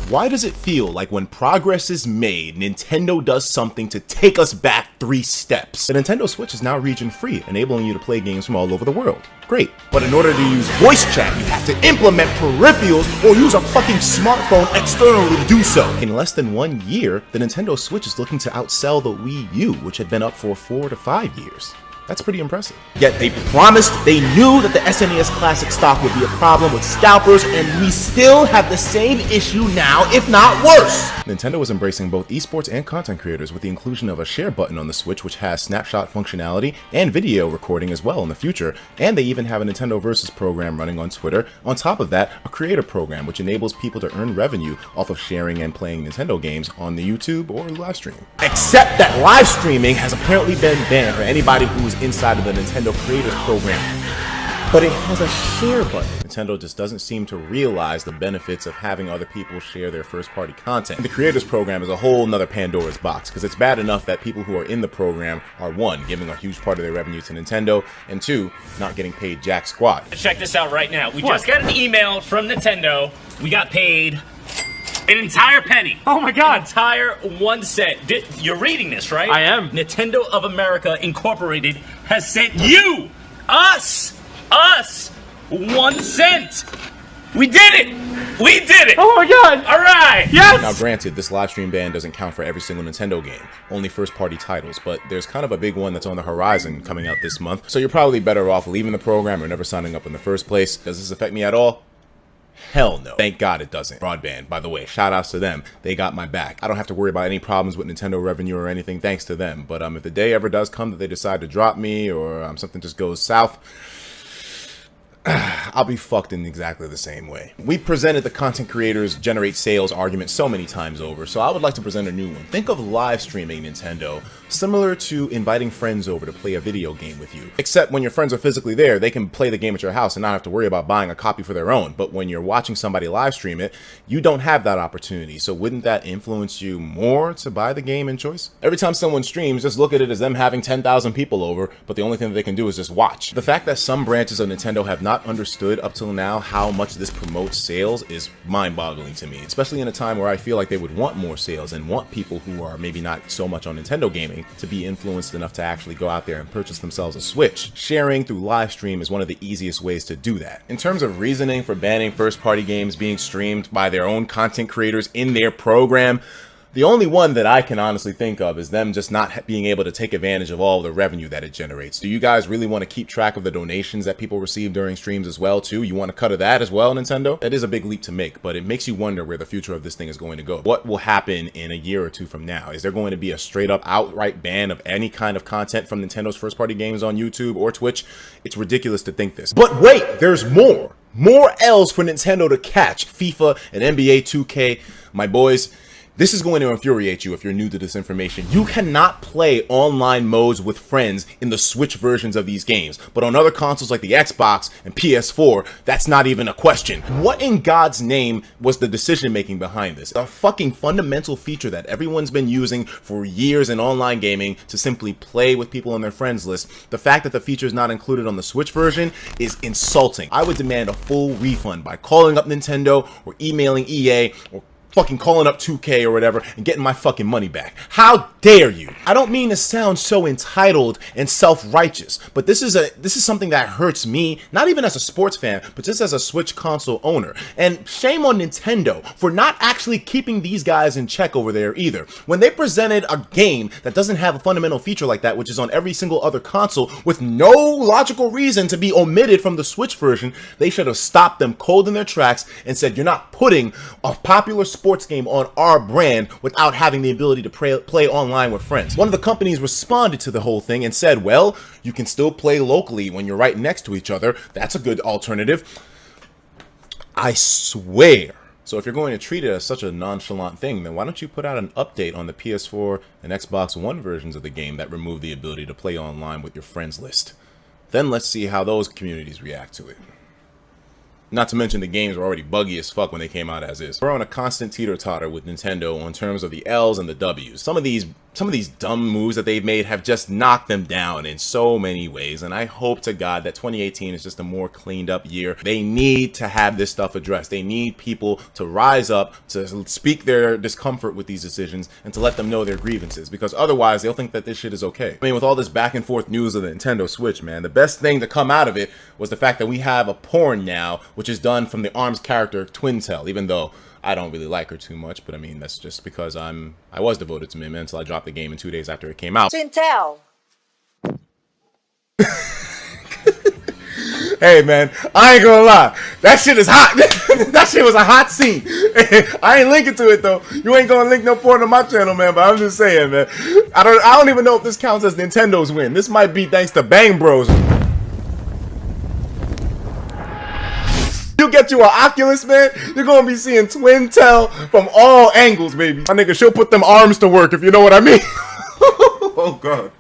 Why does it feel like when progress is made, Nintendo does something to take us back 3 steps? The Nintendo Switch is now region-free, enabling you to play games from all over the world. Great. But in order to use voice chat, you have to implement peripherals or use a fucking smartphone externally to do so. In less than 1 year, the Nintendo Switch is looking to outsell the Wii U, which had been up for 4 to 5 years. That's pretty impressive. Yet they promised they knew that the SNES Classic stock would be a problem with scalpers, and we still have the same issue now, if not worse. Nintendo is embracing both esports and content creators with the inclusion of a share button on the Switch, which has snapshot functionality and video recording as well in the future, and they even have a Nintendo Versus program running on Twitter. On top of that, a creator program which enables people to earn revenue off of sharing and playing Nintendo games on the YouTube or live stream. Except that live streaming has apparently been banned for anybody who's inside of the Nintendo Creators Program, but it has a share button. Nintendo just doesn't seem to realize the benefits of having other people share their first-party content. The Creators Program is a whole nother Pandora's box, because it's bad enough that people who are in the program are 1, giving a huge part of their revenue to Nintendo, and 2, not getting paid jack squat. Check this out right now. We just got an email from Nintendo. We got paid an entire penny. Oh my god. An entire 1 cent. You're reading this, right? I am. Nintendo of America Incorporated has sent you, us 1 cent. We did it. We did it. Oh my god. All right. Yes. Now granted, this live stream ban doesn't count for every single Nintendo game, only first-party titles, but there's kind of a big one that's on the horizon coming out this month, so you're probably better off leaving the program or never signing up in the first place. Does this affect me at all? Hell no. Thank God it doesn't. Broadband, by the way, shout outs to them. They got my back. I don't have to worry about any problems with Nintendo revenue or anything thanks to them. But if the day ever does come that they decide to drop me or something just goes south, I'll be fucked in exactly the same way. We presented the content creators generate sales argument so many times over, so I would like to present a new one. Think of live streaming Nintendo, similar to inviting friends over to play a video game with you. Except when your friends are physically there, they can play the game at your house and not have to worry about buying a copy for their own. But when you're watching somebody live stream it, you don't have that opportunity. So wouldn't that influence you more to buy the game in choice? Every time someone streams, just look at it as them having 10,000 people over, but the only thing that they can do is just watch. The fact that some branches of Nintendo have not understood up till now how much this promotes sales is mind-boggling to me, especially in a time where I feel like they would want more sales and want people who are maybe not so much on Nintendo gaming to be influenced enough to actually go out there and purchase themselves a Switch. Sharing through live stream is one of the easiest ways to do that. In terms of reasoning for banning first-party games being streamed by their own content creators in their program, the only one that I can honestly think of is them just not being able to take advantage of all the revenue that it generates. Do you guys really want to keep track of the donations that people receive during streams as well, too? You want to cut of that as well, Nintendo? That is a big leap to make, but it makes you wonder where the future of this thing is going to go. What will happen in a year or 2 from now? Is there going to be a straight up outright ban of any kind of content from Nintendo's first-party games on YouTube or Twitch? It's ridiculous to think this. But wait, there's more! More L's for Nintendo to catch. FIFA and NBA 2K, my boys. This is going to infuriate you if you're new to this information. You cannot play online modes with friends in the Switch versions of these games, but on other consoles like the Xbox and PS4, that's not even a question. What in God's name was the decision making behind this? A fucking fundamental feature that everyone's been using for years in online gaming to simply play with people on their friends list. The fact that the feature is not included on the Switch version is insulting. I would demand a full refund by calling up Nintendo or emailing EA or fucking calling up 2K or whatever and getting my fucking money back. How dare you? I don't mean to sound so entitled and self-righteous, but this is something that hurts me, not even as a sports fan, but just as a Switch console owner. And shame on Nintendo for not actually keeping these guys in check over there either. When they presented a game that doesn't have a fundamental feature like that, which is on every single other console, with no logical reason to be omitted from the Switch version, they should have stopped them cold in their tracks and said, you're not putting a popular sports game on our brand without having the ability to play online with friends. One of the companies responded to the whole thing and said, well, you can still play locally when you're right next to each other. That's a good alternative. I swear. So if you're going to treat it as such a nonchalant thing, then why don't you put out an update on the PS4 and Xbox One versions of the game that remove the ability to play online with your friends list? Then let's see how those communities react to it. Not to mention the games were already buggy as fuck when they came out as is. We're on a constant teeter-totter with Nintendo in terms of the L's and the W's. Some of these dumb moves that they've made have just knocked them down in so many ways, and I hope to God that 2018 is just a more cleaned up year. They need to have this stuff addressed. They need people to rise up, to speak their discomfort with these decisions, and to let them know their grievances, because otherwise they'll think that this shit is okay. I mean, with all this back and forth news of the Nintendo Switch, man, the best thing to come out of it was the fact that we have a porn now, which is done from the ARMS character Twintel, even though I don't really like her too much, but I mean, that's just because I was devoted to Min until I dropped the game in 2 days after it came out. Twintel. Hey man, I ain't gonna lie, that shit is hot. That shit was a hot scene. I ain't linking to it though. You ain't gonna link no porn on my channel, man, but I'm just saying, man. I don't even know if this counts as Nintendo's win. This might be thanks to Bang Bros. You get you an Oculus, man, you're gonna be seeing Twintel from all angles, baby. My nigga, she'll put them arms to work, if you know what I mean. Oh god.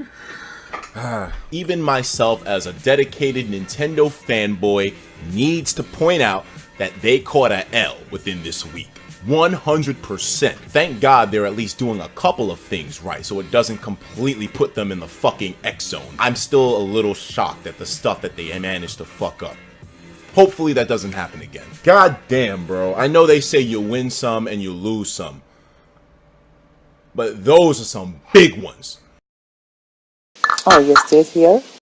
Even myself, as a dedicated Nintendo fanboy, needs to point out that they caught a L within this week. 100%. Thank God they're at least doing a couple of things right, so it doesn't completely put them in the fucking X zone. I'm still a little shocked at the stuff that they managed to fuck up. Hopefully that doesn't happen again. God damn, bro. I know they say you win some and you lose some, but those are some big ones. Oh, you're still here?